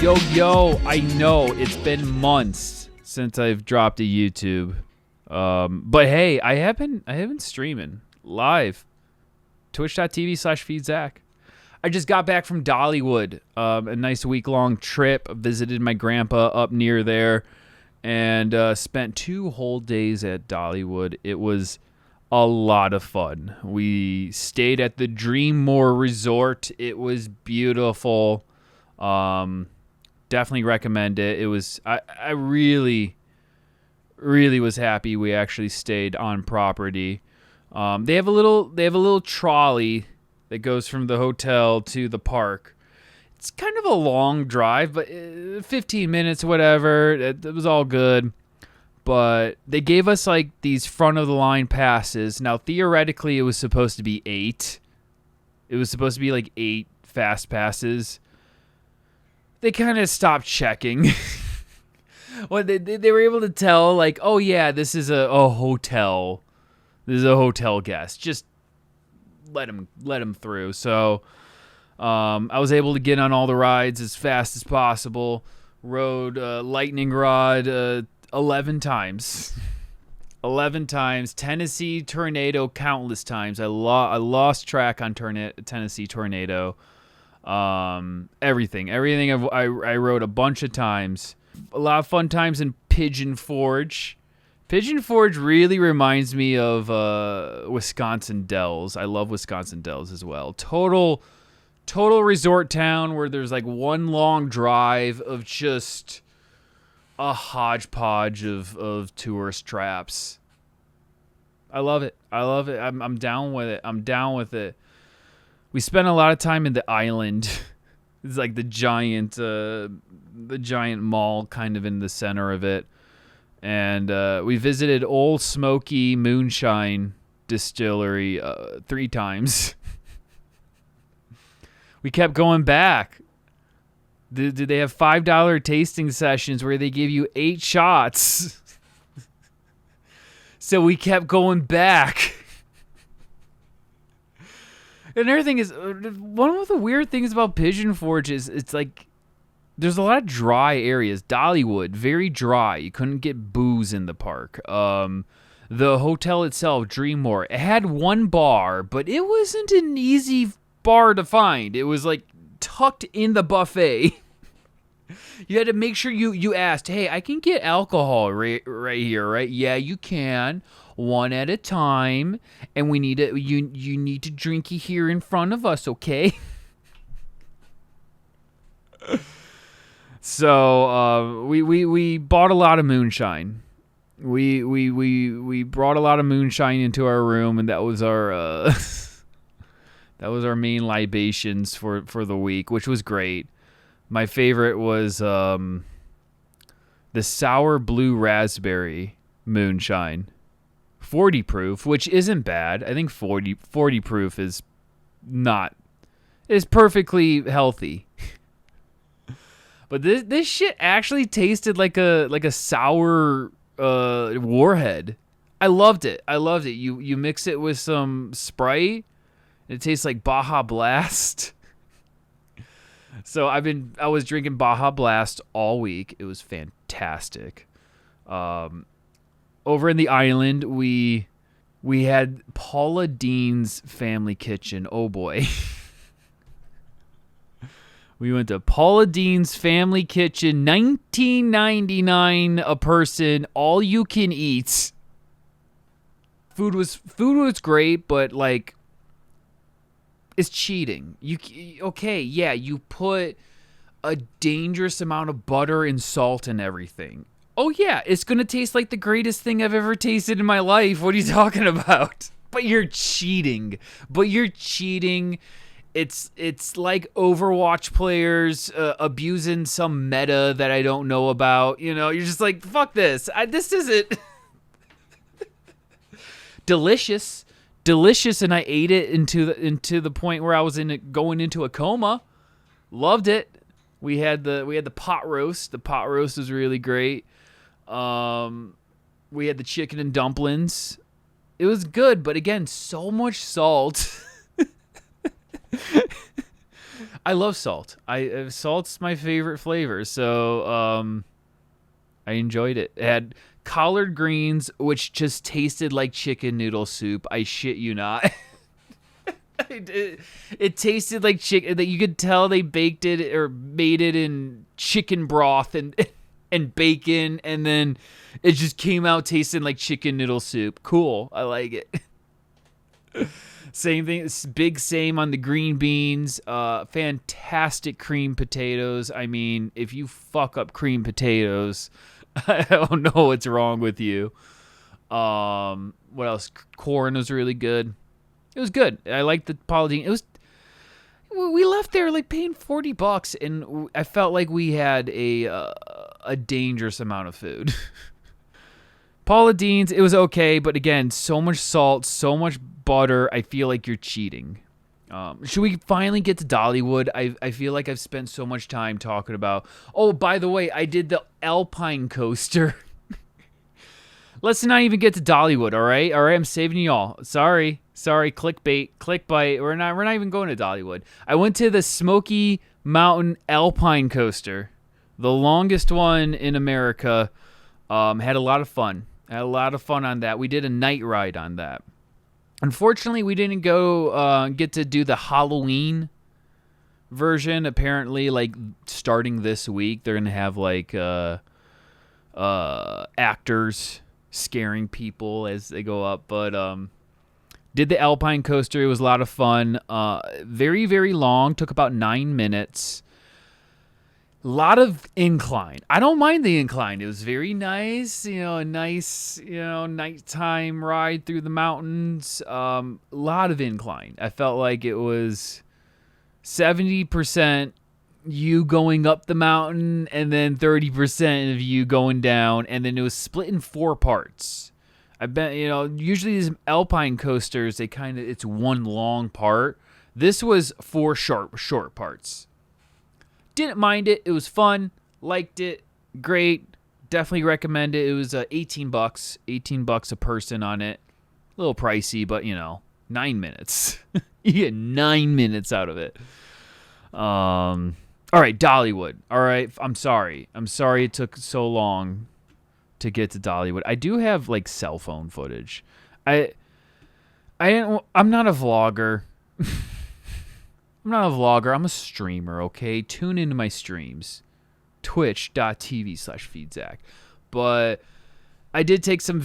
Yo, I know it's been months since I've dropped a YouTube. But hey, I have been streaming live. Twitch.tv/feedzach. I just got back from Dollywood, a nice week-long trip. Visited my grandpa up near there and spent 2 whole days at Dollywood. It was a lot of fun. We stayed at the Dreammore Resort. It was beautiful. Definitely recommend it. It was I really was happy we actually stayed on property. They have a little trolley that goes from the hotel to the park. It's kind of a long drive, but 15 minutes, whatever. It was all good. But they gave us like these front of the line passes. Now theoretically, it was supposed to be 8. It was supposed to be like 8 fast passes. They kind of stopped checking. Well, they were able to tell, like, oh yeah, this is a hotel. This is a hotel guest. Just let him through. So I was able to get on all the rides as fast as possible. Rode Lightning Rod 11 times. 11 times. Tennessee Tornado countless times. I lost track on Tennessee Tornado. Everything I rode a bunch of times. A lot of fun times in Pigeon Forge. Pigeon Forge really reminds me of Wisconsin Dells. I love Wisconsin Dells as well. Total resort town where there's like one long drive of just a hodgepodge of tourist traps. I love it. I'm down with it. We spent a lot of time in the island. It's like the giant mall kind of in the center of it. And we visited Old Smoky Moonshine Distillery 3 times. We kept going back. Did they have $5 tasting sessions where they give you 8 shots? So we kept going back. And another thing is, one of the weird things about Pigeon Forge is it's like there's a lot of dry areas. Dollywood, very dry. You couldn't get booze in the park. The hotel itself, Dreammore, it had one bar, but it wasn't an easy bar to find. It was like tucked in the buffet. You had to make sure you asked, hey, I can get alcohol right here, right? Yeah, you can. One at a time, and we need it. You need to drink it here in front of us, okay? So we bought a lot of moonshine. We brought a lot of moonshine into our room, and that was our main libations for the week, which was great. My favorite was the sour blue raspberry moonshine. 40 proof, which isn't bad. I think 40 proof is perfectly healthy. But this shit actually tasted like a sour Warhead. I loved it. You mix it with some Sprite, it tastes like Baja Blast. So I was drinking Baja Blast all week. It was fantastic. Over in the island, we had Paula Deen's family kitchen. Oh boy. We went to Paula Deen's family kitchen, $19.99 a person, all you can eat. Food was great, but like it's cheating. You put a dangerous amount of butter and salt in everything. Oh yeah, it's going to taste like the greatest thing I've ever tasted in my life. What are you talking about? But you're cheating. It's like Overwatch players abusing some meta that I don't know about. You know, you're just like, fuck this. This isn't delicious, and I ate it into the point where I was going into a coma. Loved it. We had the pot roast. The pot roast was really great. We had the chicken and dumplings. It was good, but again, so much salt. I love salt. Salt's my favorite flavor, so I enjoyed it. It had collard greens, which just tasted like chicken noodle soup. I shit you not. It tasted like chicken. That you could tell they baked it or made it in chicken broth and bacon, and then it just came out tasting like chicken noodle soup. Cool. I like it. Same thing. Big same on the green beans. Fantastic cream potatoes. I mean, if you fuck up cream potatoes, I don't know what's wrong with you. What else? Corn was really good. It was good. I liked the Paula Deen. It was. We left there like paying $40, and I felt like we had a dangerous amount of food. Paula Deen's, it was okay, but again, so much salt, so much butter. I feel like you're cheating. Should we finally get to Dollywood? I feel like I've spent so much time talking about. Oh, by the way, I did the Alpine coaster. Let's not even get to Dollywood, all right? All right, I'm saving y'all. Sorry, clickbait. We're not even going to Dollywood. I went to the Smoky Mountain Alpine coaster, the longest one in America. Had a lot of fun. On that. We did a night ride on that. Unfortunately, we didn't go get to do the Halloween version. Apparently, like starting this week, they're gonna have like actors scaring people as they go up. But did the Alpine coaster. It was a lot of fun. Very, very long. Took about 9 minutes. A lot of incline. I don't mind the incline. It was very nice. A nice, nighttime ride through the mountains. A lot of incline. I felt like it was 70% you going up the mountain and then 30% of you going down, and then it was split in 4 parts. I bet, usually these Alpine coasters, it's one long part. This was 4 short parts. Didn't mind it. It was fun. Liked it. Great. Definitely recommend it. It was $18. $18 a person on it. A little pricey, but 9 minutes. You get 9 minutes out of it. All right, Dollywood. All right, I'm sorry it took so long to get to Dollywood. I do have like cell phone footage. I'm not a vlogger. I'm a streamer, okay? Tune into my streams. Twitch.tv/feedzach. But I did take some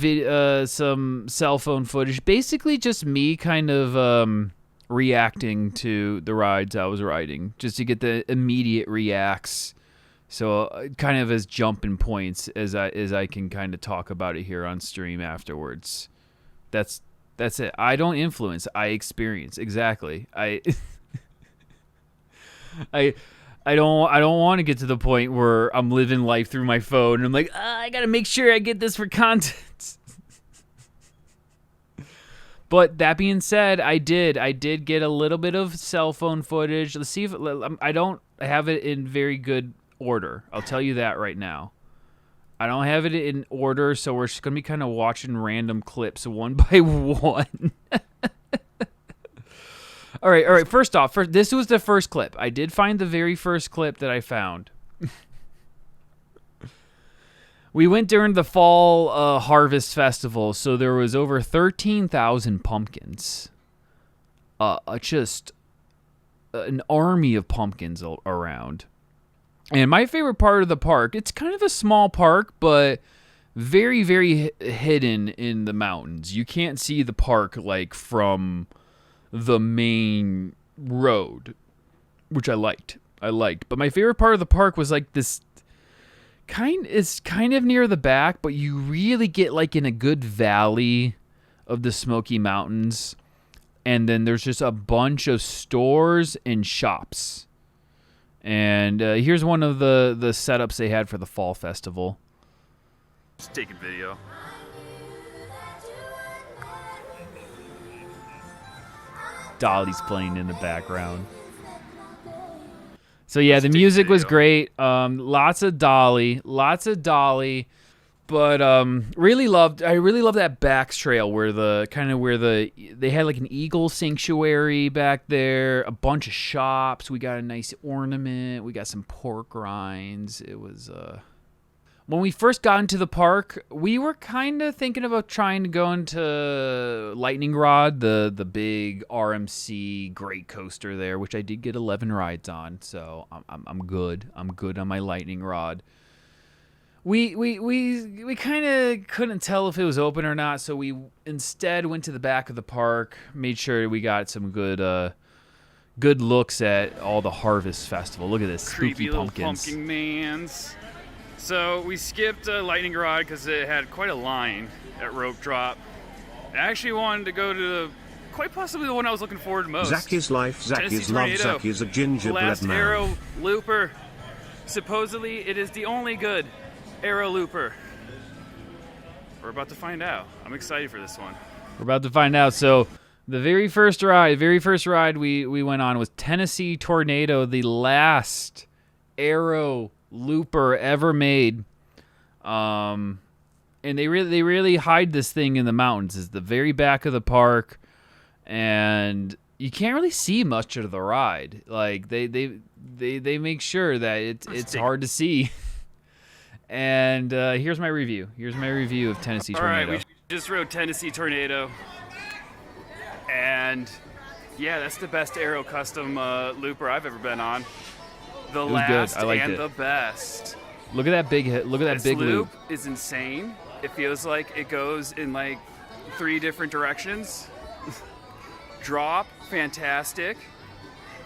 cell phone footage. Basically just me kind of reacting to the rides I was riding, just to get the immediate reacts. So kind of as jumping points as I can kind of talk about it here on stream afterwards. That's it. I don't influence, I experience. Exactly. I don't want to get to the point where I'm living life through my phone and I'm like, I got to make sure I get this for content. But that being said, I did get a little bit of cell phone footage. Let's see if I don't have it in very good order. I'll tell you that right now. I don't have it in order, so we're just going to be kind of watching random clips one by one. All right. First off, this was the first clip. I did find the very first clip that I found. We went during the fall harvest festival, so there was over 13,000 pumpkins. Just an army of pumpkins around. And my favorite part of the park, it's kind of a small park, but very, very hidden in the mountains. You can't see the park like from the main road, which I liked. But my favorite part of the park was like this it's kind of near the back, but you really get like in a good valley of the Smoky Mountains. And then there's just a bunch of stores and shops. And here's one of the setups they had for the fall festival. Just taking video. Dolly's playing in the background. So yeah, the music was great. Lots of Dolly. But I really loved that back trail where they had like an eagle sanctuary back there, a bunch of shops. We got a nice ornament. We got some pork rinds. It was when we first got into the park, we were kind of thinking about trying to go into Lightning Rod, the big RMC great coaster there, which I did get 11 rides on, so I'm good. I'm good on my Lightning Rod. We kind of couldn't tell if it was open or not, so we instead went to the back of the park, made sure we got some good looks at all the Harvest Festival. Look at this, spooky pumpkins. Pumpkin mans. So we skipped Lightning Rod because it had quite a line at Rope Drop. I actually wanted to go to quite possibly the one I was looking forward to most. Zack is life, Zack is love, Zack is a gingerbread Last man. Arrow Looper. Supposedly it is the only good Arrow Looper. We're about to find out. I'm excited for this one. We're about to find out. So the very first ride we went on was Tennessee Tornado, the last Arrow Looper ever made. And they really hide this thing in the mountains. It's the very back of the park, and you can't really see much of the ride. Like they make sure that it's hard to see. And here's my review. Here's my review of Tennessee Tornado. All right, we just rode Tennessee Tornado, and yeah, that's the best Arrow custom looper I've ever been on. The last and the best. Look at that big hit. Look at that big loop. This loop is insane. It feels like it goes in like 3 different directions. Drop, fantastic.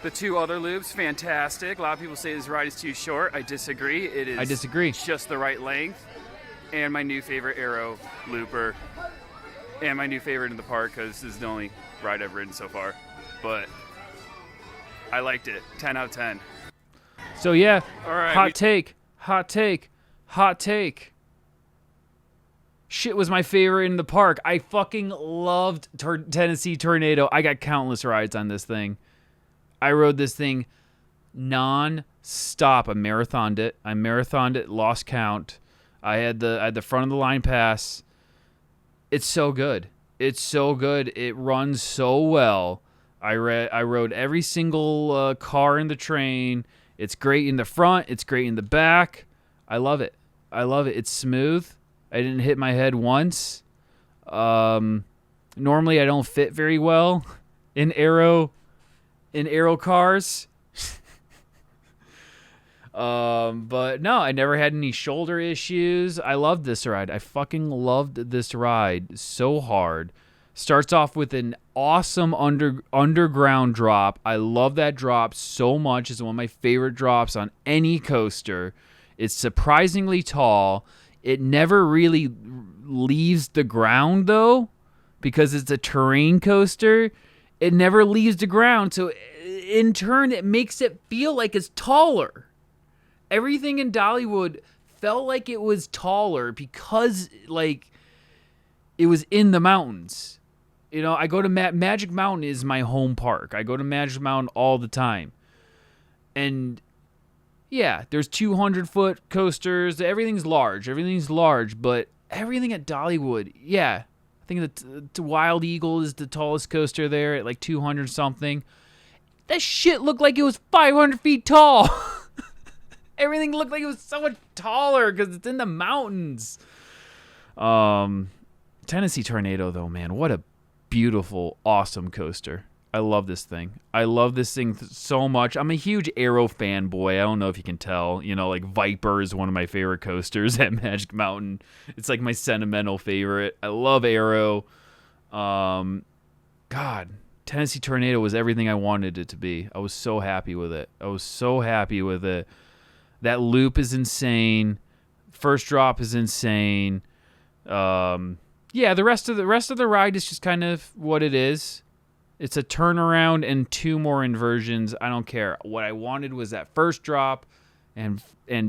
The 2 other loops, fantastic. A lot of people say this ride is too short. I disagree. I disagree. It's just the right length. And my new favorite Arrow looper. And my new favorite in the park because this is the only ride I've ridden so far. But I liked it. 10 out of 10. So yeah, all right, hot take. Shit was my favorite in the park. I fucking loved Tennessee Tornado. I got countless rides on this thing. I rode this thing non-stop. I marathoned it, lost count. I had the front of the line pass. It's so good. It runs so well. I rode every single car in the train. It's great in the front. It's great in the back. I love it. It's smooth. I didn't hit my head once. Normally, I don't fit very well in Arrow cars. But no, I never had any shoulder issues. I loved this ride. I fucking loved this ride so hard. Starts off with an awesome underground drop. I love that drop so much. It's one of my favorite drops on any coaster. It's surprisingly tall. It never really leaves the ground, though, because it's a terrain coaster. It never leaves the ground, so in turn, it makes it feel like it's taller. Everything in Dollywood felt like it was taller because, like, it was in the mountains. You know, I go to Magic Mountain is my home park. I go to Magic Mountain all the time. And yeah, there's 200-foot coasters. Everything's large, but everything at Dollywood, yeah. I think the Wild Eagle is the tallest coaster there at like 200 something. That shit looked like it was 500 feet tall. Everything looked like it was so much taller because it's in the mountains. Tennessee Tornado, though, man, what a beautiful, awesome coaster. I love this thing. I love this thing so much. I'm a huge Arrow fanboy. I don't know if you can tell. You know, like Viper is one of my favorite coasters at Magic Mountain. It's like my sentimental favorite. I love Arrow. God, Tennessee Tornado was everything I wanted it to be. I was so happy with it. That loop is insane. First drop is insane. Yeah, the rest of the ride is just kind of what it is. It's a turnaround and 2 more inversions. I don't care. What I wanted was that first drop and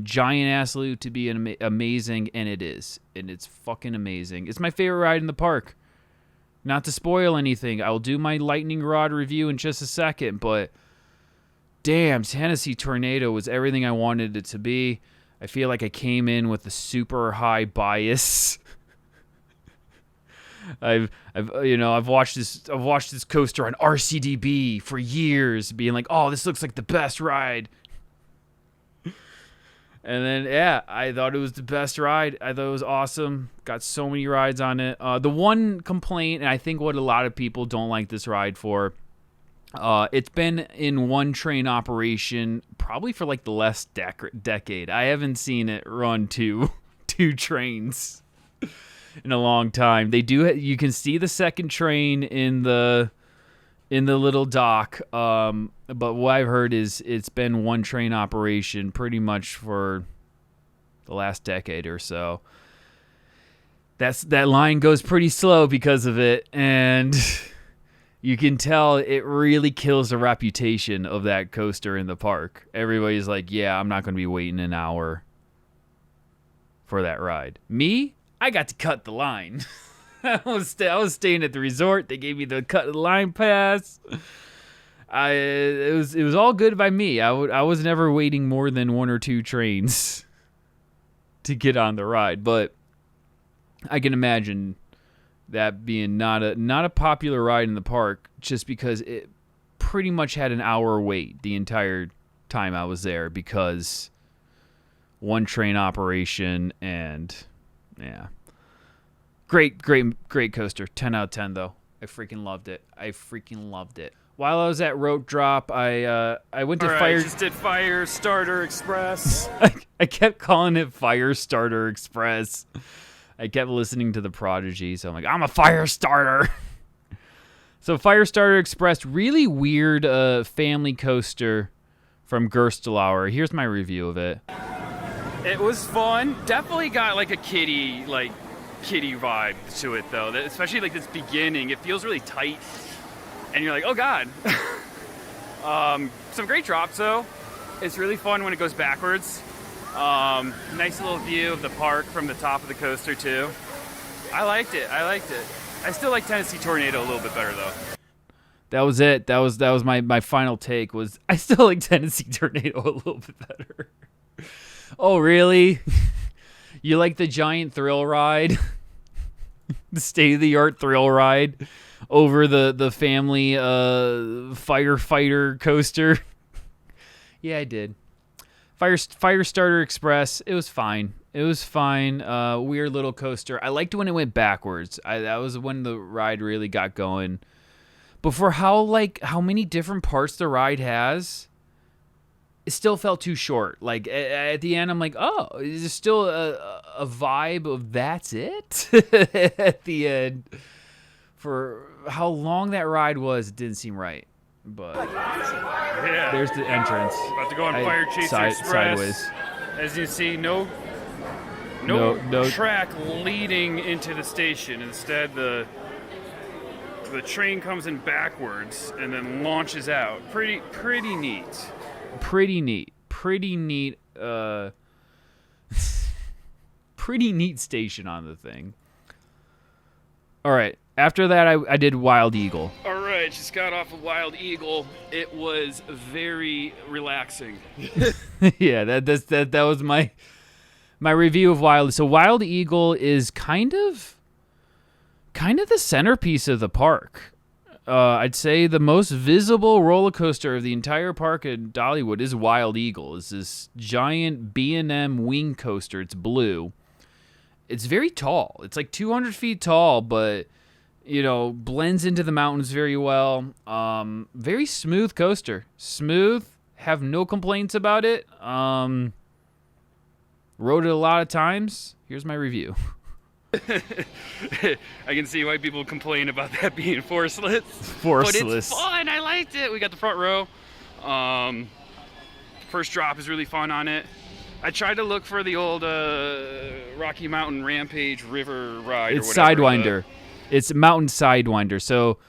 giant ass loop to be amazing, and it is. And it's fucking amazing. It's my favorite ride in the park. Not to spoil anything, I will do my lightning rod review in just a second, but damn, Tennessee Tornado was everything I wanted it to be. I feel like I came in with a super high bias. I've watched this coaster on RCDB for years, being like, oh, this looks like the best ride. And then, yeah, I thought it was the best ride. I thought it was awesome. Got so many rides on it. The one complaint, and I think what a lot of people don't like this ride for, it's been in one train operation probably for like the last decade. I haven't seen it run two trains in a long time. They do. You can see the second train in the little dock. But what I've heard is it's been one train operation pretty much for the last decade or so. That line goes pretty slow because of it, and you can tell it really kills the reputation of that coaster in the park. Everybody's like, yeah, I'm not going to be waiting an hour for that ride. Me, I got to cut the line. I was staying at the resort. They gave me the cut the line pass. It was all good by me. I was never waiting more than one or two trains to get on the ride, but I can imagine that being not a popular ride in the park, just because it pretty much had an hour wait the entire time I was there, because one train operation. And yeah, great coaster. 10 out of 10 though. I freaking loved it. While I was at Rope Drop, I went to Firestarter Express. I kept calling it Firestarter Express. I kept listening to the Prodigy, so I'm like, I'm a fire starter. So Firestarter Express, really weird family coaster from Gerstlauer. Here's my review of it. It was fun. Definitely got like a kiddie vibe to it though. Especially like this beginning, it feels really tight. And you're like, oh God. Some great drops though. It's really fun when it goes backwards. Nice little view of the park from the top of the coaster too. I liked it. I still like Tennessee Tornado a little bit better though. That was it. That was my final take, was I still like Tennessee Tornado a little bit better. Oh, really? You like the giant thrill ride? The state-of-the-art thrill ride over the family firefighter coaster? Yeah, I did. Firestarter Express, it was fine. Weird little coaster. I liked when it went backwards. That was when the ride really got going. But for how many different parts the ride has, it still felt too short. Like at the end, I'm like, oh, is there still a vibe of that's it? At the end, for how long that ride was, it didn't seem right. But yeah, there's the entrance. About to go on Firechaser Express. Sideways. As you see, no track leading into the station. Instead, the train comes in backwards and then launches out. Pretty neat. Pretty neat station on the thing. All right. After that, I did Wild Eagle. All right, just got off of Wild Eagle. It was very relaxing. Yeah, that was my review of Wild. So Wild Eagle is kind of the centerpiece of the park. I'd say the most visible roller coaster of the entire park at Dollywood is Wild Eagle. It's this giant B&M wing coaster. It's blue. It's very tall. It's like 200 feet tall, but blends into the mountains very well. Very smooth coaster. Smooth. Have no complaints about it. Rode it a lot of times. Here's my review. I can see why people complain about that being forceless. But it's fun. I liked it. We got the front row. First drop is really fun on it. I tried to look for the old Rocky Mountain Rampage River ride. It's Sidewinder. It's Mountain Sidewinder. So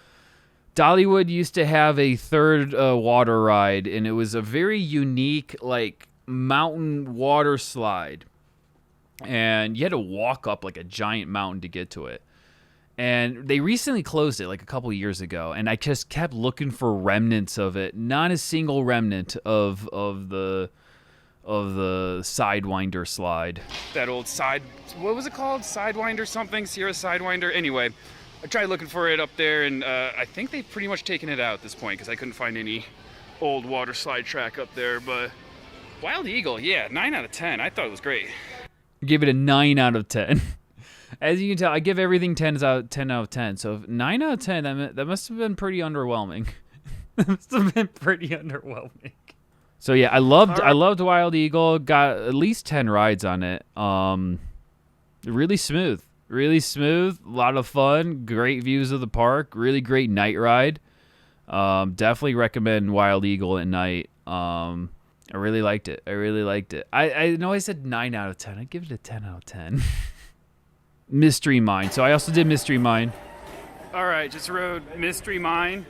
Dollywood used to have a third water ride, and it was a very unique mountain water slide. And you had to walk up like a giant mountain to get to it. And they recently closed it like a couple years ago, and I just kept looking for remnants of it. Not a single remnant of Sidewinder slide. That old what was it called? Sidewinder something? Sierra Sidewinder? Anyway, I tried looking for it up there, and I think they've pretty much taken it out at this point because I couldn't find any old water slide track up there. But Wild Eagle, yeah, 9 out of 10. I thought it was great. Give it a 9 out of 10. As you can tell, I give everything 10 out of 10. So 9 out of 10, that must have been pretty underwhelming. That must have been pretty underwhelming. So yeah, I loved Wild Eagle. Got at least 10 rides on it. Really smooth. A lot of fun. Great views of the park. Really great night ride. Definitely recommend Wild Eagle at night. I really liked it. I know I said 9 out of 10. I'd give it a 10 out of 10. Mystery Mine. So I also did Mystery Mine. All right, just rode Mystery Mine.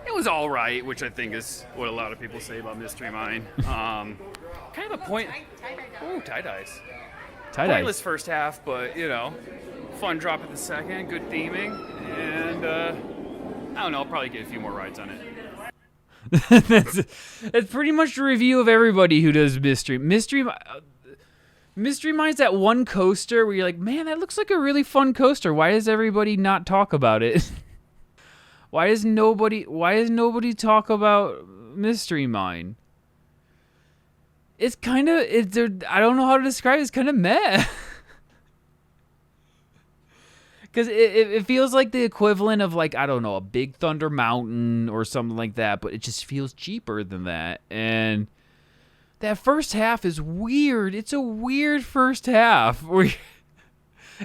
It was all right, which I think is what a lot of people say about Mystery Mine. Kind of a point. Ooh, tie-dyes. Pointless first half, but, fun drop at the second, good theming, and I don't know, I'll probably get a few more rides on it. It's pretty much a review of everybody who does Mystery Mine's that one coaster where you're like, man, that looks like a really fun coaster. Why does everybody not talk about it? Why does nobody talk about Mystery Mine? It's kind of, I don't know how to describe it. It's kind of meh. Because it feels like the equivalent of, like, I don't know, a Big Thunder Mountain or something like that, but it just feels cheaper than that. And that first half is weird. It's a weird first half.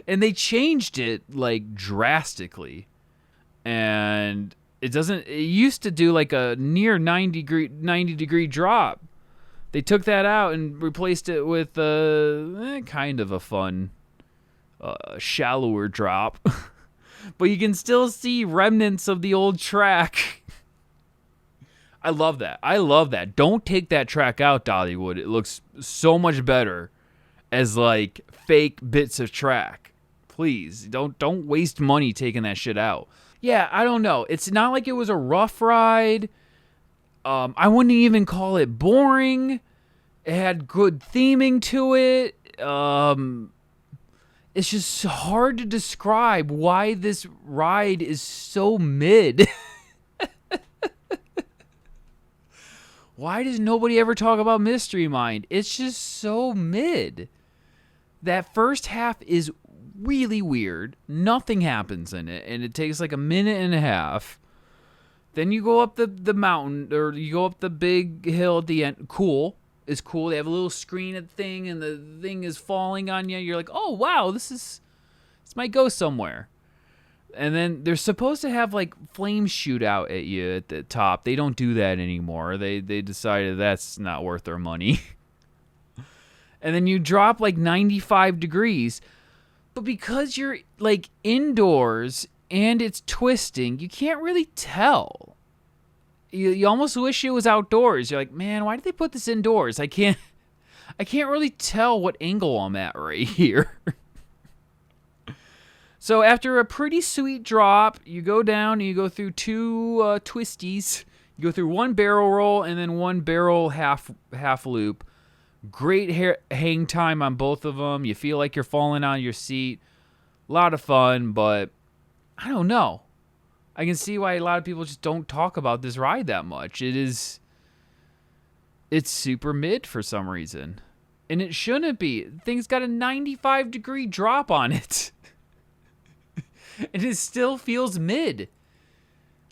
And they changed it, like, drastically. And it used to do, like, a near 90 degree drop. They took that out and replaced it with kind of a fun, shallower drop. But you can still see remnants of the old track. I love that. Don't take that track out, Dollywood. It looks so much better as, like, fake bits of track. Please, don't waste money taking that shit out. Yeah, I don't know. It's not like it was a rough ride. I wouldn't even call it boring. It had good theming to it. It's just hard to describe why this ride is so mid. Why does nobody ever talk about Mystery Mine? It's just so mid. That first half is really weird. Nothing happens in it, and it takes like a minute and a half. Then you go up the mountain, or you go up the big hill at the end. Cool. It's cool. They have a little screen at the thing, and the thing is falling on you. You're like, oh, wow, this might go somewhere. And then they're supposed to have, like, flames shoot out at you at the top. They don't do that anymore. They decided that's not worth their money. And then you drop, like, 95 degrees. But because you're, like, indoors and it's twisting, you can't really tell. You almost wish it was outdoors. You're like, man, why did they put this indoors? I can't really tell what angle I'm at right here. So after a pretty sweet drop, you go down and you go through two twisties. You go through one barrel roll and then one barrel half loop. Great hang time on both of them. You feel like you're falling on your seat. A lot of fun, but I don't know. I can see why a lot of people just don't talk about this ride that much. It's super mid for some reason. And it shouldn't be. The thing's got a 95 degree drop on it. And it still feels mid.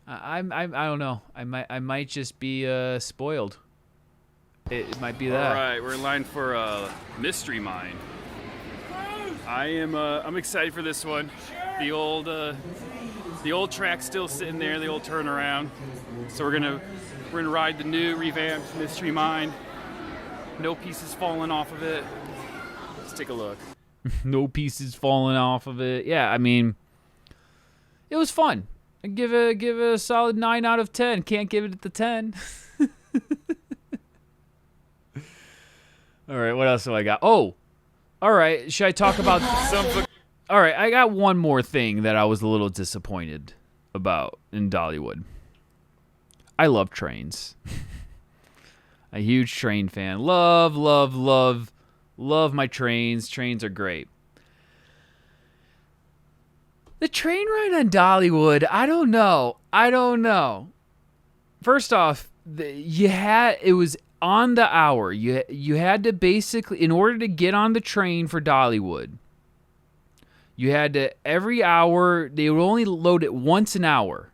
I don't know. I might just be spoiled. It might be that. All right, we're in line for Mystery Mine. I'm excited for this one. The old track's still sitting there, the old turnaround. So we're gonna ride the new revamped Mystery Mine. No pieces falling off of it. Let's take a look. No pieces falling off of it. Yeah, I mean, it was fun. I give it a solid 9 out of 10. Can't give it the 10. All right, what else do I got? Oh, all right. Should I talk about some? All right, I got one more thing that I was a little disappointed about in Dollywood. I love trains. A huge train fan. Love, love, love, love my trains. Trains are great. The train ride on Dollywood, I don't know. First off, it was on the hour. You had to basically, in order to get on the train for Dollywood, you had to, every hour, they would only load it once an hour.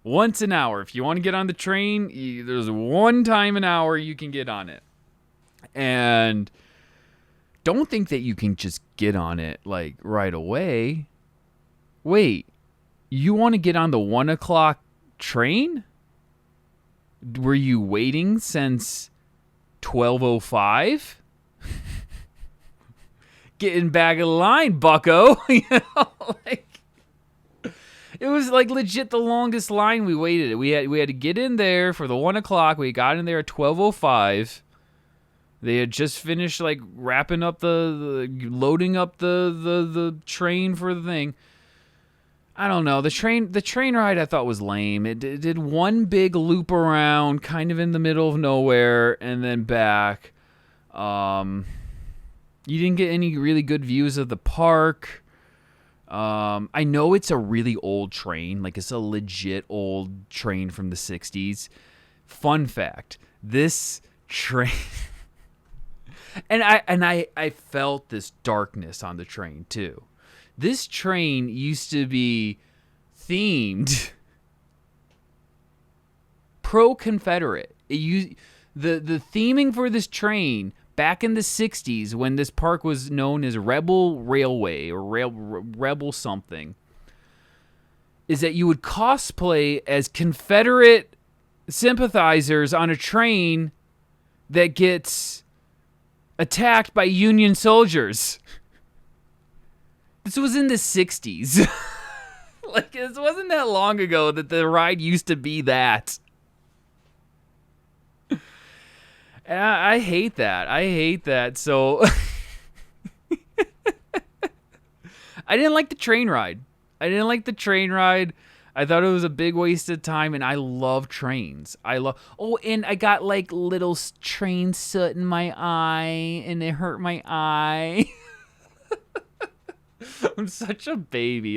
Once an hour. If you want to get on the train, there's one time an hour you can get on it. And don't think that you can just get on it like right away. Wait, you want to get on the 1 o'clock train? Were you waiting since 12:05? Getting back in line, bucko. You know, like, it was like legit the longest line we waited. We had to get in there for the 1 o'clock. We got in there at 12:05. They had just finished like wrapping up the loading up the train for the thing. I don't know. The train ride I thought was lame. It did one big loop around, kind of in the middle of nowhere, and then back. You didn't get any really good views of the park. I know it's a really old train. Like, it's a legit old train from the 60s. Fun fact, this train... and I felt this darkness on the train, too. This train used to be themed pro-Confederate. The theming for this train back in the 60s, when this park was known as Rebel Railway or Rebel something, is that you would cosplay as Confederate sympathizers on a train that gets attacked by Union soldiers. This was in the 60s. Like, it wasn't that long ago that the ride used to be that. And I hate that. So I didn't like the train ride. I thought it was a big waste of time, and I love trains. And I got like little train soot in my eye, and it hurt my eye. I'm such a baby.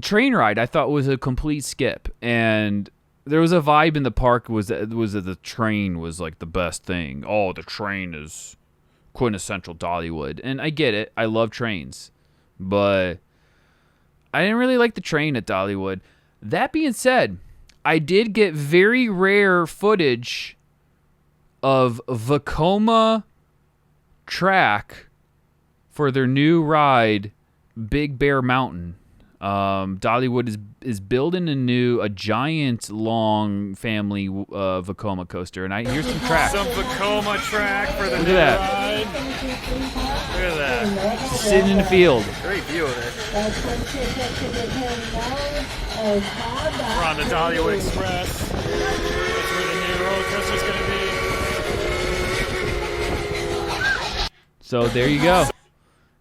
Train ride I thought was a complete skip, and there was a vibe in the park was that the train was like the best thing. Oh, the train is quintessential Dollywood, and I get it. I love trains, but I didn't really like the train at Dollywood. That being said, I did get very rare footage of Vekoma track for their new ride, Big Bear Mountain. Dollywood is building a giant long family Vekoma coaster, and here's some track. Some Vekoma track for the Look new at ride. Look at that. Sitting in the field. Great view of it. We're on the Dollywood Express. That's where the new roller coaster's gonna be. So there you go.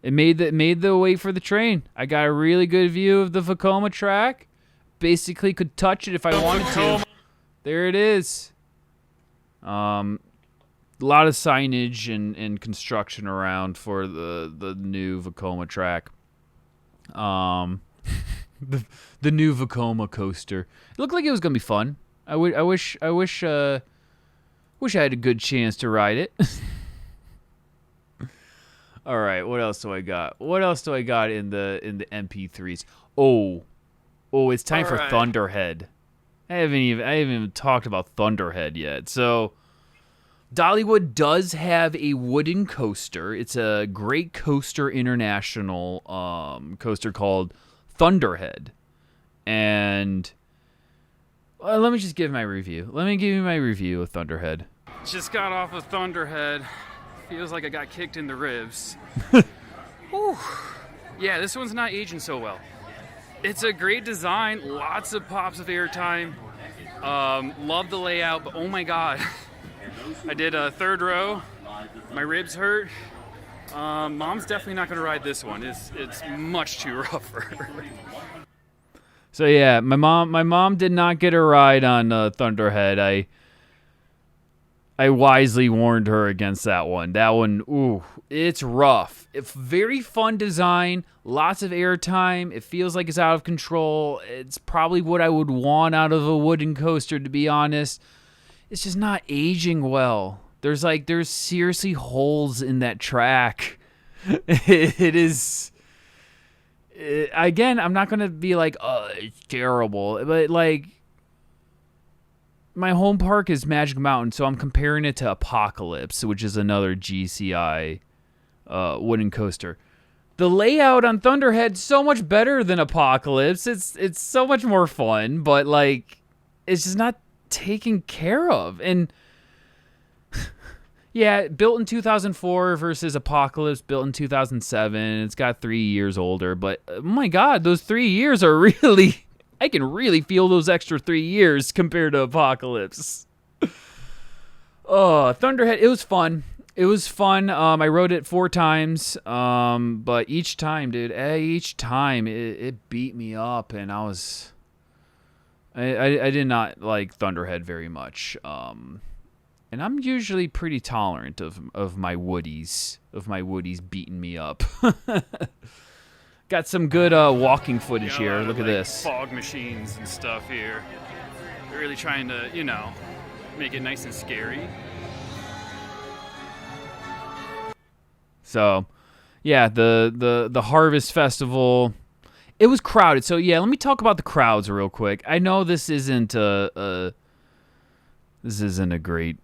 It made the wait for the train. I got a really good view of the Vekoma track. Basically could touch it if I wanted to. There it is. A lot of signage and construction around for the new Vekoma track. The new Vekoma coaster. It looked like it was gonna be fun. I wish I had a good chance to ride it. All right, what else do I got? In the MP3s? Oh, it's time for Thunderhead. I haven't even talked about Thunderhead yet. So, Dollywood does have a wooden coaster. It's a Great Coaster International coaster called Thunderhead. And let me just give my review. Let me give you my review of Thunderhead. Just got off of Thunderhead. Feels like I got kicked in the ribs. Whew. Yeah, this one's not aging so well. It's a great design, lots of pops of airtime. Love the layout, but oh my god. I did a third row. My ribs hurt. Mom's definitely not going to ride this one. It's much too rough for her. So yeah, my mom did not get a ride on Thunderhead. I wisely warned her against that one. That one, ooh, it's rough. It's very fun design, lots of airtime. It feels like it's out of control. It's probably what I would want out of a wooden coaster, to be honest. It's just not aging well. There's seriously holes in that track. It is. Again, I'm not gonna be like, oh, it's terrible, but like, my home park is Magic Mountain, so I'm comparing it to Apocalypse, which is another GCI wooden coaster. The layout on Thunderhead's so much better than Apocalypse. It's so much more fun, but like, it's just not taken care of. And yeah, built in 2004 versus Apocalypse built in 2007. It's got 3 years older, but oh my God, those 3 years are really, I can really feel those extra 3 years compared to Apocalypse. Oh, Thunderhead, it was fun. It was fun. I rode it 4 times, but each time, dude, it beat me up, and I did not like Thunderhead very much. And I'm usually pretty tolerant of my woodies beating me up. Got some good walking footage here. Look at this. Fog machines and stuff here. They're really trying to, make it nice and scary. So, yeah, the Harvest Festival, it was crowded. So, yeah, let me talk about the crowds real quick. I know this isn't a great.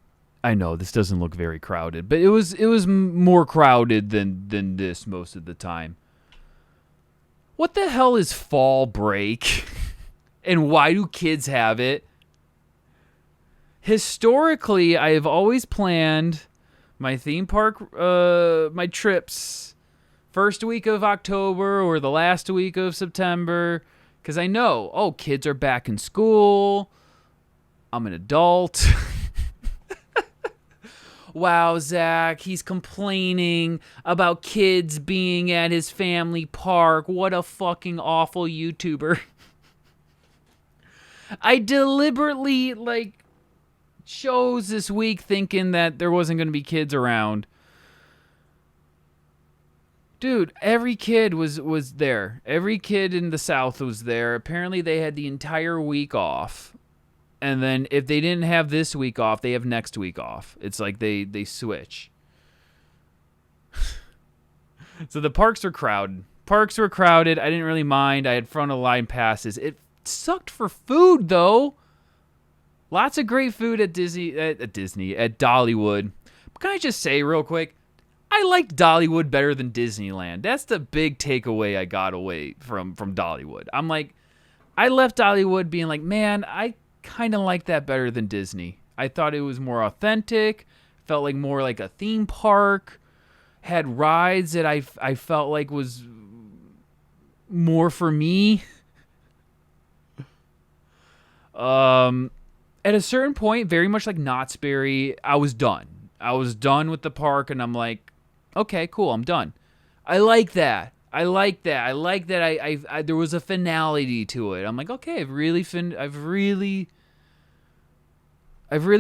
I know this doesn't look very crowded, but it was more crowded than this most of the time. What the hell is fall break? And why do kids have it? Historically, I have always planned my theme park, my trips, first week of October or the last week of September, because I know, kids are back in school. I'm an adult. Wow, Zach, he's complaining about kids being at his family park. What a fucking awful YouTuber. I deliberately, chose this week thinking that there wasn't going to be kids around. Dude, every kid was there. Every kid in the South was there. Apparently they had the entire week off. And then if they didn't have this week off, they have next week off. It's like they switch. So the parks were crowded. I didn't really mind. I had front of line passes. It sucked for food, though. Lots of great food at Dollywood. But can I just say real quick, I liked Dollywood better than Disneyland. That's the big takeaway I got away from Dollywood. I'm like, I left Dollywood being like, man, I kind of like that better than Disney. I thought it was more authentic, felt like more like a theme park, had rides that I felt like was more for me. At a certain point, very much like Knott's Berry, I was done. I was done with the park, and I'm like, okay, cool, I'm done. I like that. I like that. There was a finality to it. I'm like, okay, I've really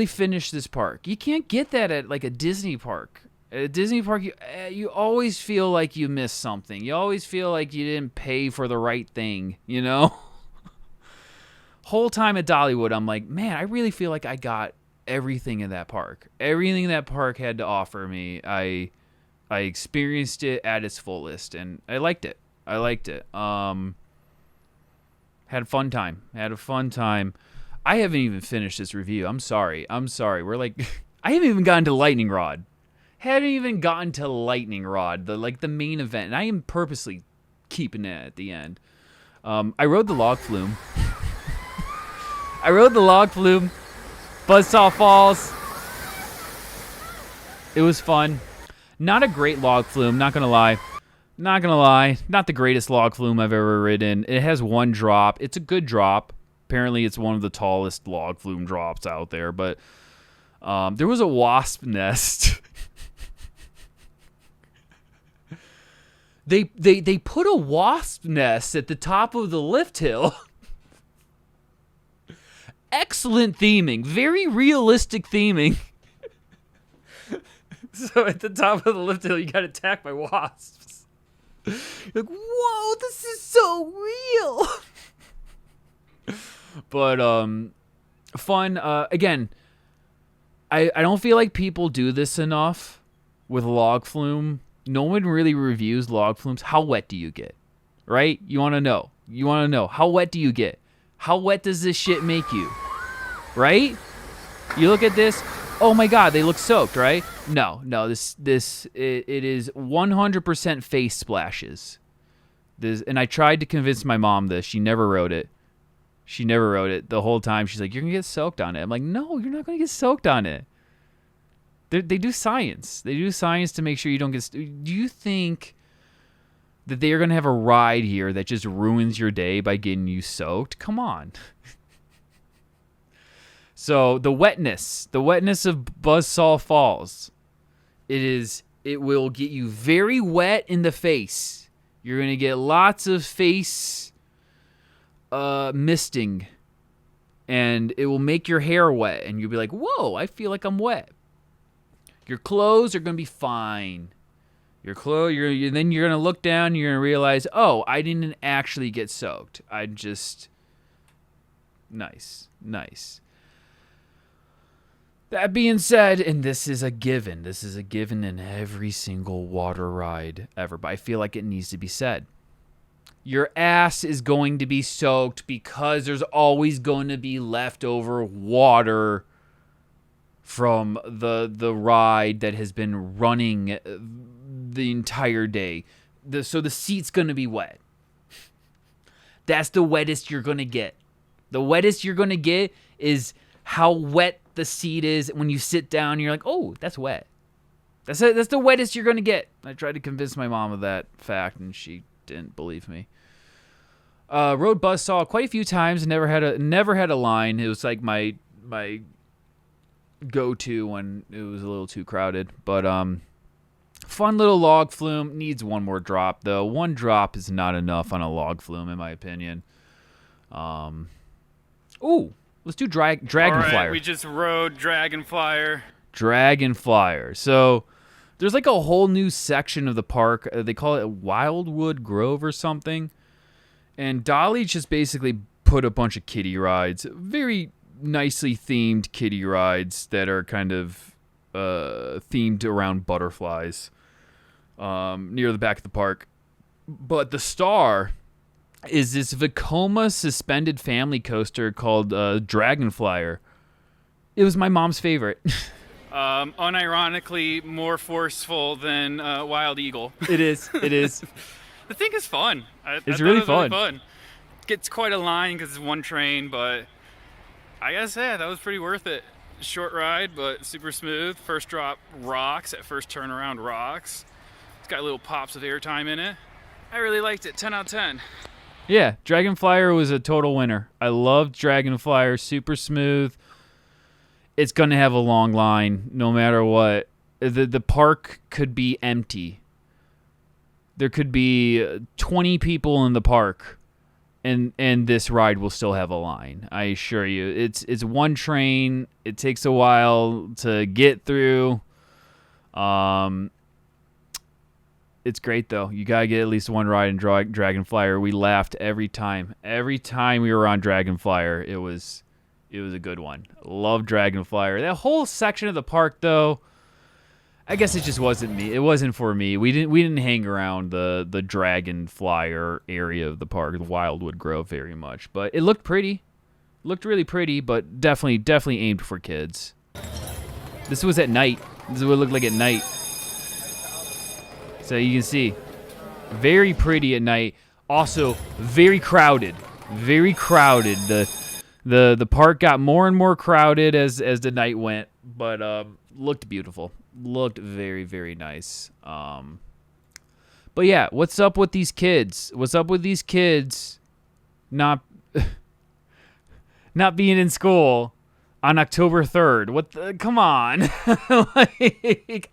finished this park. You can't get that at like a Disney park. At a Disney park, you always feel like you missed something. You always feel like you didn't pay for the right thing, Whole time at Dollywood, I'm like, man, I really feel like I got everything in that park. Everything that park had to offer me, I experienced it at its fullest, and I liked it. Had a fun time. I haven't even finished this review. I'm sorry. We're like, I haven't even gotten to Lightning Rod. The main event, and I am purposely keeping it at the end. I rode the log flume. Buzzsaw Falls. It was fun. Not a great log flume, not gonna lie. Not the greatest log flume I've ever ridden. It has one drop. It's a good drop. Apparently, it's one of the tallest log flume drops out there. But there was a wasp nest. They put a wasp nest at the top of the lift hill. excellent theming, very realistic theming. So at the top of the lift hill, you got attacked by wasps. You're like, whoa, this is so real. But fun. Again, I don't feel like people do this enough with log flume. No one really reviews log flumes. How wet do you get? Right? You want to know. How wet do you get? How wet does this shit make you? Right? You look at this. Oh my God, they look soaked, right? No. It is 100% face splashes. And I tried to convince my mom this. She never wrote it. The whole time. She's like, you're going to get soaked on it. I'm like, no, you're not going to get soaked on it. They do science. They do science to make sure you don't get... Do you think that they are going to have a ride here that just ruins your day by getting you soaked? Come on. So the wetness of Buzzsaw Falls, it will get you very wet in the face. You're going to get lots of face misting, and it will make your hair wet, and you'll be like, whoa, I feel like I'm wet. Your clothes are going to be fine. Then you're going to look down, and you're going to realize, oh, I didn't actually get soaked. I just... Nice. That being said, and this is a given in every single water ride ever, but I feel like it needs to be said. Your ass is going to be soaked because there's always going to be leftover water from the ride that has been running the entire day. So the seat's going to be wet. That's the wettest you're going to get. The wettest you're going to get is how wet the seat is when you sit down and you're like, oh, that's wet. That's the wettest you're going to get. I tried to convince my mom of that fact, and she didn't believe me. Rode Buzzsaw quite a few times. Never had a line. It was like my go-to when it was a little too crowded. But fun little log flume. Needs one more drop, though. One drop is not enough on a log flume, in my opinion. Ooh. Let's do Dragonflier. All right, we just rode Dragonflier. So there's like a whole new section of the park. They call it Wildwood Grove or something. And Dolly just basically put a bunch of kiddie rides, very nicely themed kiddie rides that are kind of themed around butterflies near the back of the park. But the star is this Vekoma suspended family coaster called Dragonflier. It was my mom's favorite. Unironically more forceful than Wild Eagle. It is. The thing is fun. It's really fun. Gets quite a line because it's one train, but I gotta say, that was pretty worth it. Short ride, but super smooth. First drop rocks. At first turnaround rocks. It's got little pops of airtime in it. I really liked it. 10 out of 10. Yeah, Dragonflier was a total winner. I loved Dragonflier. Super smooth. It's going to have a long line no matter what. The park could be empty. There could be 20 people in the park, and this ride will still have a line. I assure you. It's one train. It takes a while to get through. It's great, though. You got to get at least one ride in Dragonflier. We laughed every time. Every time we were on Dragonflier, it was a good one. Love Dragonflier. That whole section of the park, though, I guess it just wasn't me. It wasn't for me. We didn't hang around the Dragonflier area of the park, the Wildwood Grove, very much. But it looked pretty. Looked really pretty, but definitely aimed for kids. This was at night. This is what it looked like at night. So you can see, very pretty at night. Also, very crowded. Very crowded. The park got more and more crowded as the night went, but looked beautiful. Looked very, very nice. But yeah, what's up with these kids? What's up with these kids not being in school on October 3rd? Come on. Like,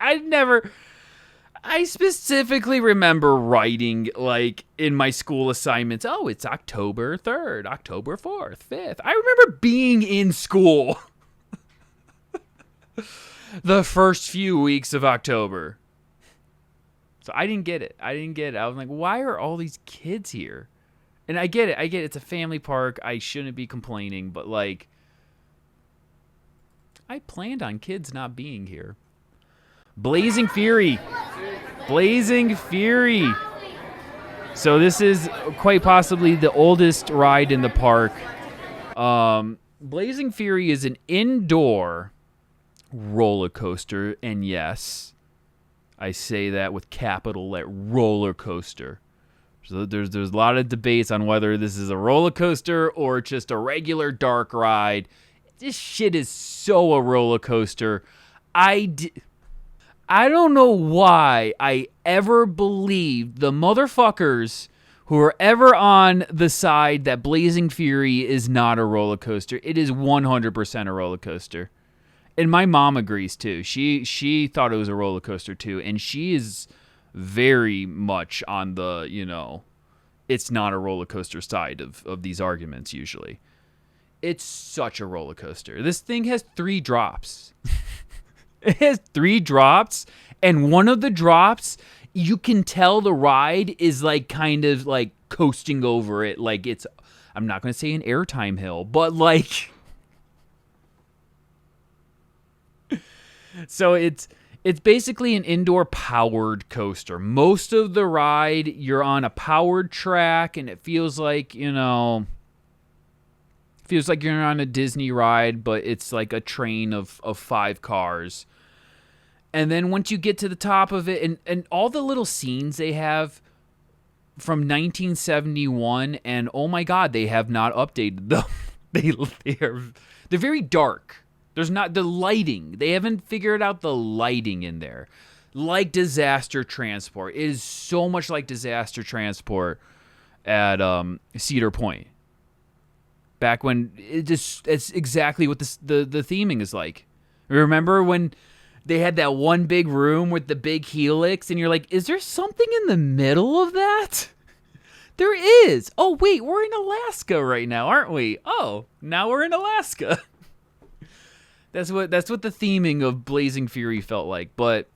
I specifically remember writing, like, in my school assignments, oh, it's October 3rd, October 4th, 5th. I remember being in school the first few weeks of October. So I didn't get it. I was like, why are all these kids here? And I get it. It's a family park. I shouldn't be complaining, but, like, I planned on kids not being here. Blazing Fury. So this is quite possibly the oldest ride in the park. Blazing Fury is an indoor roller coaster, and yes, I say that with capital letter, roller coaster. So there's a lot of debates on whether this is a roller coaster or just a regular dark ride. This shit is so a roller coaster. I don't know why I ever believed the motherfuckers who are ever on the side that Blazing Fury is not a roller coaster. It is 100% a roller coaster. And my mom agrees too. She thought it was a roller coaster too. And she is very much on the, it's not a roller coaster side of these arguments usually. It's such a roller coaster. This thing has 3 drops. It has 3 drops, and one of the drops, you can tell the ride is like kind of like coasting over it. Like it's, I'm not going to say an airtime hill, but like, so it's basically an indoor powered coaster. Most of the ride, you're on a powered track, and it feels like, you're on a Disney ride, but it's like a train of 5 cars. And then once you get to the top of it, and all the little scenes they have from 1971, and oh my God, they have not updated them. They're very dark. There's not the lighting. They haven't figured out the lighting in there. Like Disaster Transport. It is so much like Disaster Transport at Cedar Point. Back when it's exactly what the theming is like. Remember when they had that one big room with the big helix, and you're like, is there something in the middle of that? There is. Oh, wait, we're in Alaska right now, aren't we? Oh, now we're in Alaska. That's what the theming of Blazing Fury felt like. But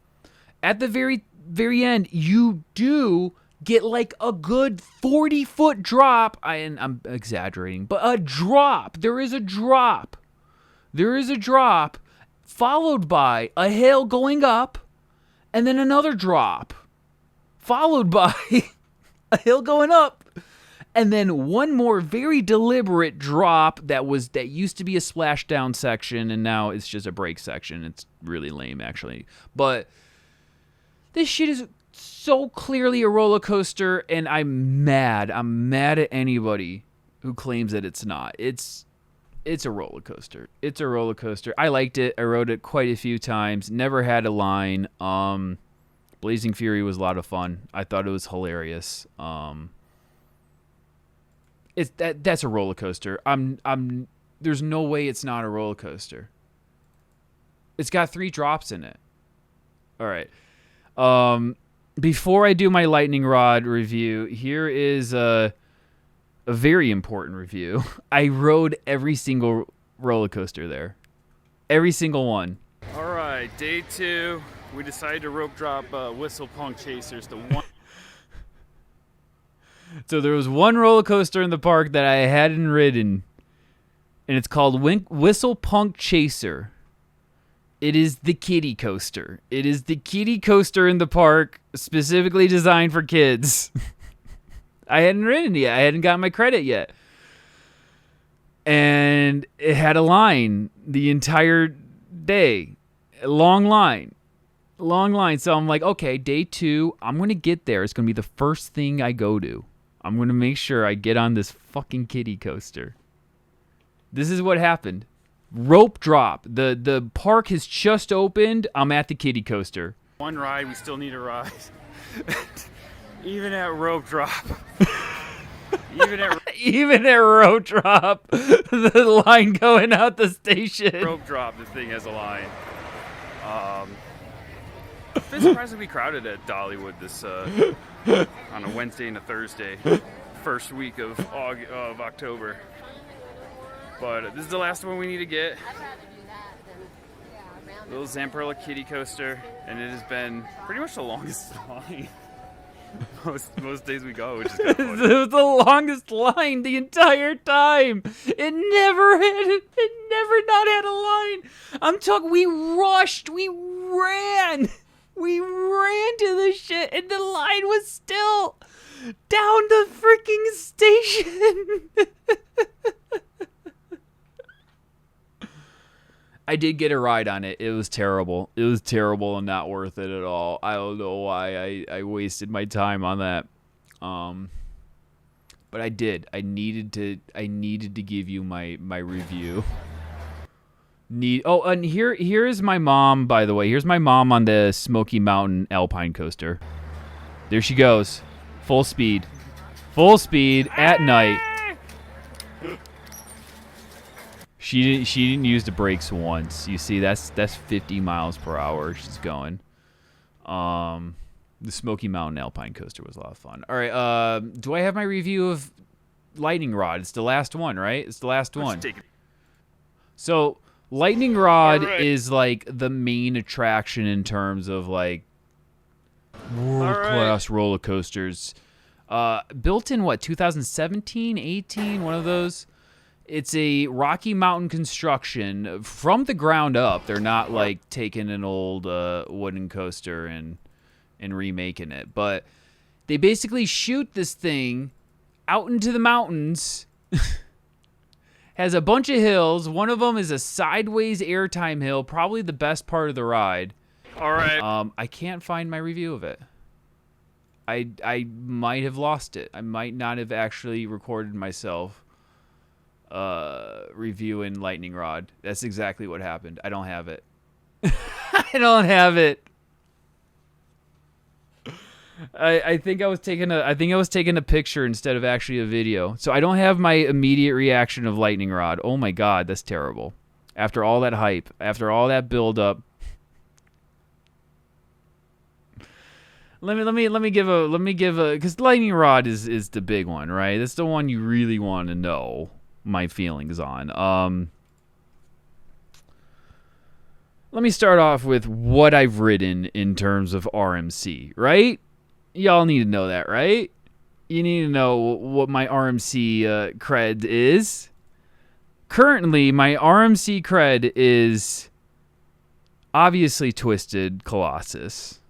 at the very, very end, you do get like a good 40-foot drop. I'm exaggerating, but a drop. There is a drop. Followed by a hill going up, and then another drop. Followed by a hill going up, and then one more very deliberate drop that used to be a splashdown section, and now it's just a break section. It's really lame, actually. But this shit is so clearly a roller coaster, and I'm mad. I'm mad at anybody who claims that it's not. It's a roller coaster. It's a roller coaster. I liked it. I rode it quite a few times. Never had a line. Blazing Fury was a lot of fun. I thought it was hilarious. That's a roller coaster. There's no way it's not a roller coaster. It's got 3 drops in it. All right. Before I do my lightning rod review, here is a very important review. I rode every single roller coaster there. Every single one. All right, day 2. We decided to rope drop Whistle Punk Chasers to one. So there was one roller coaster in the park that I hadn't ridden, and it's called Whistle Punk Chaser. It is the kiddie coaster. It is the kiddie coaster in the park, specifically designed for kids. I hadn't ridden it yet. I hadn't gotten my credit yet. And it had a line the entire day. Long line. So I'm like, okay, day 2, I'm going to get there. It's going to be the first thing I go to. I'm going to make sure I get on this fucking kiddie coaster. This is what happened. Rope drop. The park has just opened. I'm at the kiddie coaster. One ride, we still need a ride. Even at rope drop. Even at rope drop. The line going out the station. Rope drop, this thing has a line. It's been surprisingly crowded at Dollywood this on a Wednesday and a Thursday, first week of October. But this is the last one we need to get. Little Zamperla Kitty coaster, and it has been pretty much the longest line. Most days we go, which is kind of funny. It was the longest line the entire time. It never not had a line. I'm talking, we rushed, we ran to the shit, and the line was still down the freaking station. I did get a ride on it. It was terrible. It was terrible and not worth it at all. I don't know why I wasted my time on that. But I did. I needed to give you my review. And here's my mom, by the way. Here's my mom on the Smoky Mountain Alpine coaster. There she goes. Full speed. Full speed at night. She didn't use the brakes once. You see, that's 50 miles per hour she's going. The Smoky Mountain Alpine coaster was a lot of fun. All right, do I have my review of Lightning Rod? It's the last one, right? It's the last one. So Lightning Rod is like the main attraction in terms of like world-class roller coasters. Built in what, 2017, 18, one of those. It's a Rocky Mountain construction from the ground up. They're not like taking an old wooden coaster and remaking it. But they basically shoot this thing out into the mountains. Has a bunch of hills. One of them is a sideways airtime hill, probably the best part of the ride. All right. I can't find my review of it. I might have lost it. I might not have actually recorded myself reviewing Lightning Rod. That's exactly what happened. I don't have it. I don't have it. I think I was taking a picture instead of actually a video. So I don't have my immediate reaction of Lightning Rod. Oh my god, that's terrible. After all that hype, after all that build up. Let me give a cuz Lightning Rod is the big one, right? That's the one you really want to know my feelings on. Let me start off with what I've ridden in terms of RMC, right? Y'all need to know that, right? You need to know what my RMC cred is. Currently, my RMC cred is obviously Twisted Colossus.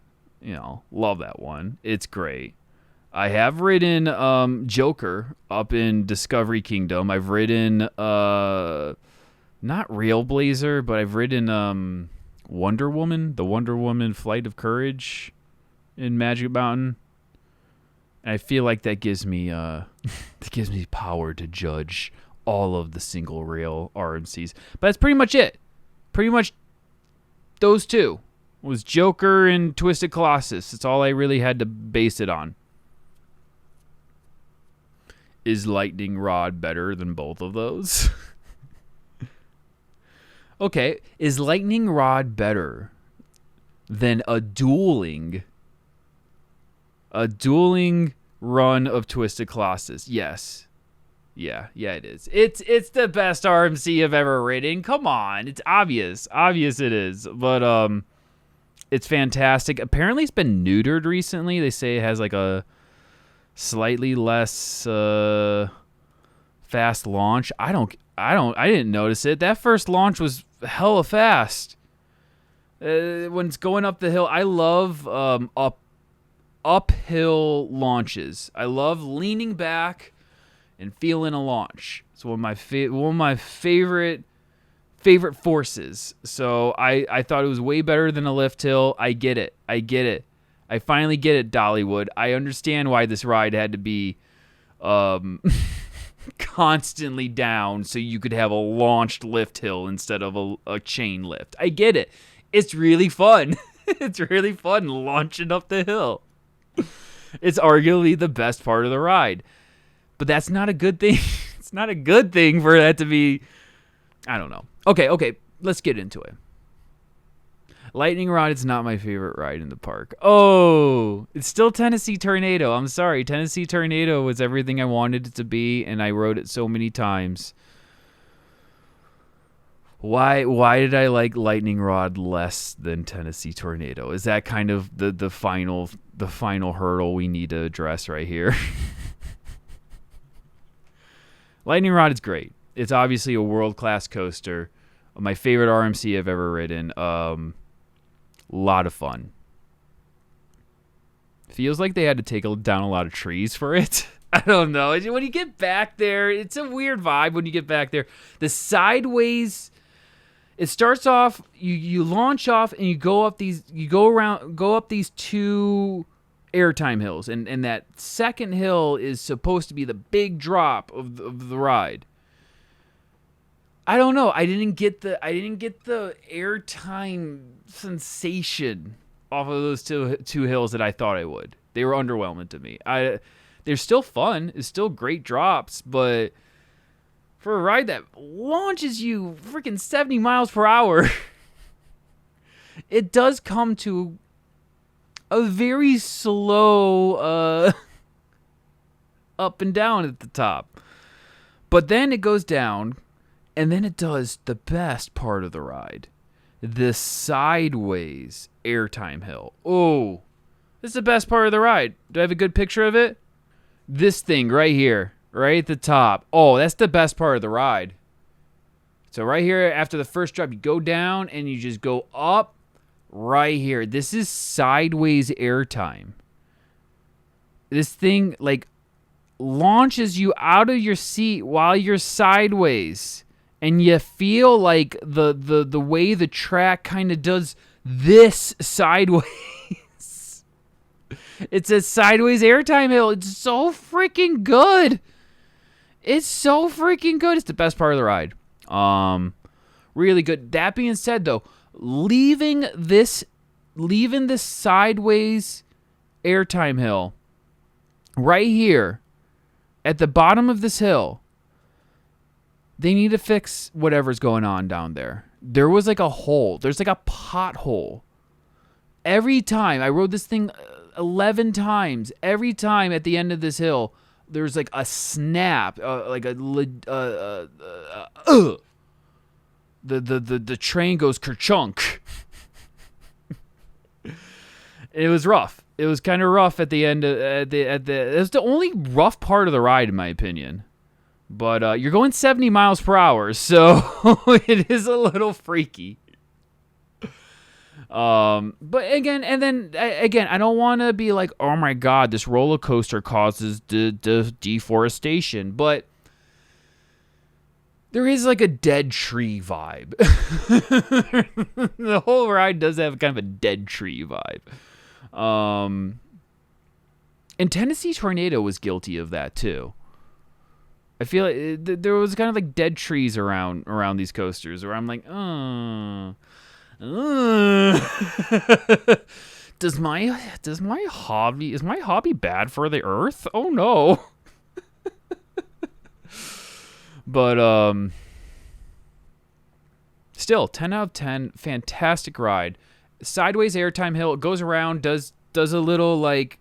You know, love that one. It's great. I have ridden Joker up in Discovery Kingdom. I've ridden not Railblazer, but I've ridden Wonder Woman, the Wonder Woman Flight of Courage in Magic Mountain. And I feel like that gives me power to judge all of the single rail RMCs. But that's pretty much it. Pretty much those two was Joker and Twisted Colossus. That's all I really had to base it on. Is Lightning Rod better than both of those? Okay, is Lightning Rod better than a dueling run of Twisted Colossus? Yes. Yeah, it is. It's the best RMC I've ever ridden. Come on, it's obvious. Obvious it is. But it's fantastic. Apparently it's been neutered recently. They say it has like a slightly less fast launch. I didn't notice it. That first launch was hella fast. When it's going up the hill, I love uphill launches. I love leaning back and feeling a launch. It's one of my favorite forces. So I thought it was way better than a lift hill. I get it. I finally get it, Dollywood. I understand why this ride had to be constantly down so you could have a launched lift hill instead of a chain lift. I get it. It's really fun. It's really fun launching up the hill. It's arguably the best part of the ride. But that's not a good thing. It's not a good thing for that to be... I don't know. Okay, let's get into it. Lightning Rod is not my favorite ride in the park. Oh, it's still Tennessee Tornado. I'm sorry. Tennessee Tornado was everything I wanted it to be, and I rode it so many times. Why did I like Lightning Rod less than Tennessee Tornado? Is that kind of the final hurdle we need to address right here? Lightning Rod is great. It's obviously a world-class coaster. My favorite RMC I've ever ridden. Lot of fun. Feels like they had to take down a lot of trees for it. I don't know. When you get back there, it's a weird vibe when you get back there. The sideways... It starts off, you launch off and you go up these 2 airtime hills, and that second hill is supposed to be the big drop of the ride. I don't know. I didn't get the airtime sensation off of those two hills that I thought I would. They were underwhelming to me. They're still fun. It's still great drops, but for a ride that launches you freaking 70 miles per hour, it does come to a very slow up and down at the top. But then it goes down, and then it does the best part of the ride. The sideways airtime hill. Oh, this is the best part of the ride. Do I have a good picture of it? This thing right here. Right at the top. Oh, that's the best part of the ride. So right here, after the first drop, you go down and you just go up right here. This is sideways airtime. This thing, like, launches you out of your seat while you're sideways. And you feel like the way the track kind of does this sideways. It's a sideways airtime hill. It's so freaking good. It's so freaking good. It's the best part of the ride. Really good. That being said, though, leaving this sideways airtime hill right here at the bottom of this hill, they need to fix whatever's going on down there. There was like a hole. There's like a pothole. Every time I rode this thing 11 times, every time at the end of this hill, there's like a snap, like the train goes kerchunk. It was rough. It was kind of rough at the end. It was the only rough part of the ride, in my opinion. But you're going 70 miles per hour, so it is a little freaky. But again, I don't want to be like, oh my God, this roller coaster causes deforestation, but there is like a dead tree vibe. The whole ride does have kind of a dead tree vibe. And Tennessee Tornado was guilty of that too. I feel like there was kind of like dead trees around these coasters where I'm like, is my hobby bad for the earth? Oh no. But still 10 out of 10, fantastic ride. Sideways airtime hill, it goes around, does a little like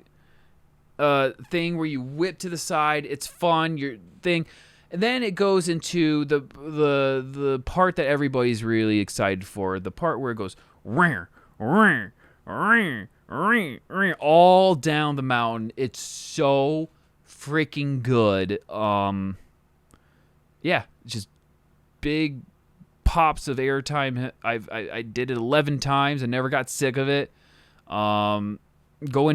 thing where you whip to the side. It's fun, your thing. And then it goes into the part that everybody's really excited for, the part where it goes all down the mountain. It's so freaking good. Yeah, just big pops of airtime. I did it 11 times. I never got sick of it. Going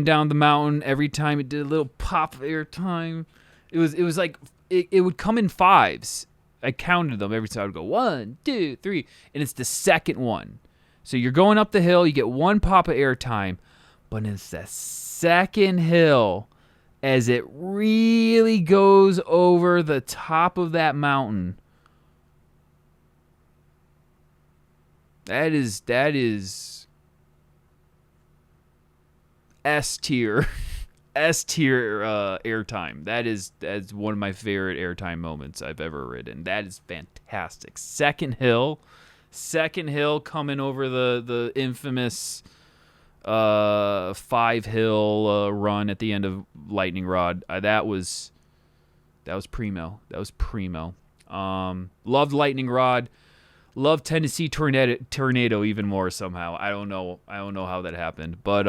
down the mountain, every time it did a little pop of airtime. It was like it would come in fives. I counted them every time. I would go 1, 2, 3, and it's the second one. So you're going up the hill, you get one pop of airtime, but it's the second hill as it really goes over the top of that mountain. That is S tier airtime. That's one of my favorite airtime moments I've ever ridden. That is fantastic. Second hill, second hill coming over the infamous 5-hill run at the end of Lightning Rod. That was primo. That was primo. Loved Lightning Rod. Loved Tennessee Tornado even more somehow. I don't know how that happened, but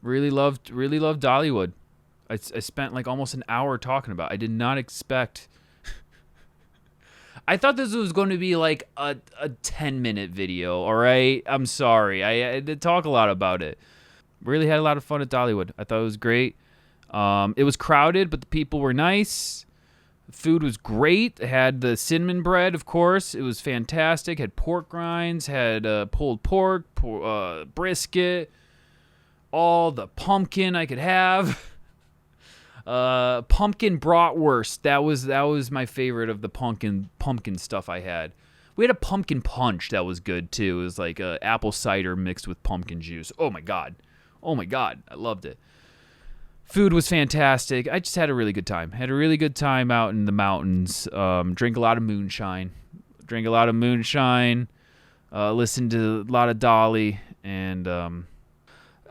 really loved Dollywood. I spent like almost an hour talking about it. I did not expect. I thought this was going to be like a 10-minute video. All right, I'm sorry. I did talk a lot about it. Really had a lot of fun at Dollywood. I thought it was great. It was crowded, but the people were nice. The food was great. It had the cinnamon bread, of course. It was fantastic. Had pork rinds, had pulled pork, brisket, all the pumpkin I could have. Pumpkin bratwurst. That was my favorite of the pumpkin stuff I had. We had a pumpkin punch that was good too. It was like apple cider mixed with pumpkin juice. Oh my god, I loved it. Food was fantastic. I just had a really good time. Had a really good time out in the mountains. Drank a lot of moonshine. Listened to a lot of Dolly, and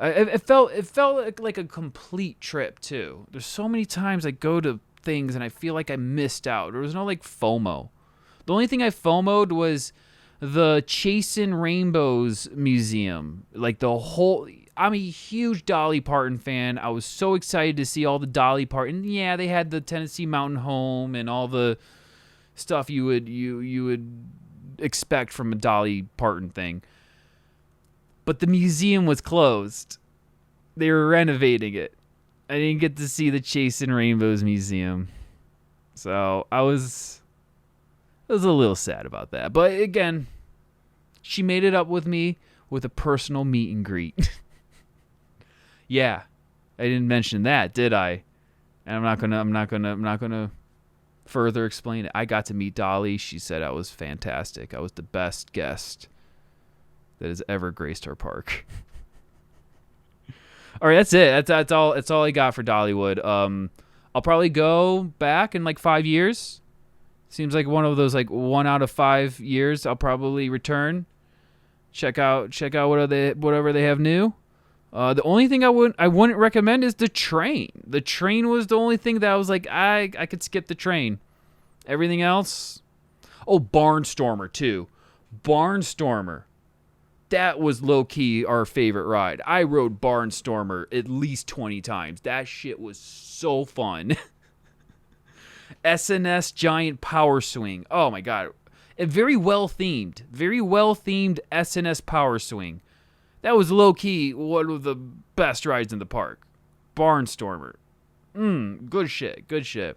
it felt like a complete trip too. There's so many times I go to things and I feel like I missed out. There was no like FOMO. The only thing I FOMO'd was the Chasing Rainbows Museum. Like the whole. I'm a huge Dolly Parton fan. I was so excited to see all the Dolly Parton. Yeah, they had the Tennessee Mountain Home and all the stuff you would expect from a Dolly Parton thing. But the museum was closed. They were renovating it. I didn't get to see the Chasing Rainbows Museum. So I was a little sad about that. But again, she made it up with me with a personal meet and greet. Yeah, I didn't mention that, did I? And I'm not gonna further explain it. I got to meet Dolly. She said I was fantastic. I was the best guest that has ever graced our park. All right, that's it. That's all. That's all I got for Dollywood. I'll probably go back in like 5 years. Seems like one of those like 1 out of 5 years. I'll probably return. Check out whatever they have new. The only thing I wouldn't recommend is the train. The train was the only thing that I was like, I could skip the train. Everything else. Oh, Barnstormer too. Barnstormer. That was low-key our favorite ride. I rode Barnstormer at least 20 times. That shit was so fun. SNS Giant Power Swing. Oh my god. And very well themed. Very well themed SNS Power Swing. That was low-key one of the best rides in the park. Barnstormer. Good shit. Good shit.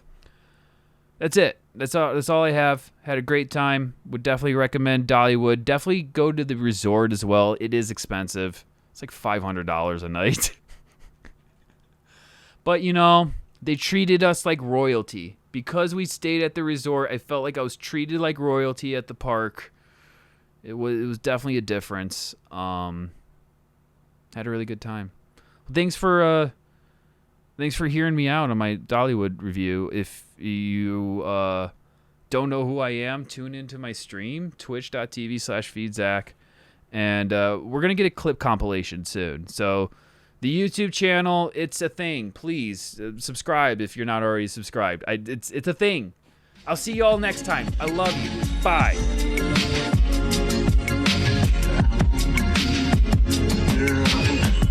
That's it. That's all I have. Had a great time. Would definitely recommend Dollywood. Definitely go to the resort as well. It is expensive. It's like $500 a night. But, you know, they treated us like royalty. Because we stayed at the resort, I felt like I was treated like royalty at the park. It was definitely a difference. Had a really good time. Thanks for hearing me out on my Dollywood review. If you don't know who I am, tune into my stream, twitch.tv/feedzach. And we're going to get a clip compilation soon. So the YouTube channel, it's a thing. Please subscribe if you're not already subscribed. It's a thing. I'll see you all next time. I love you. Bye.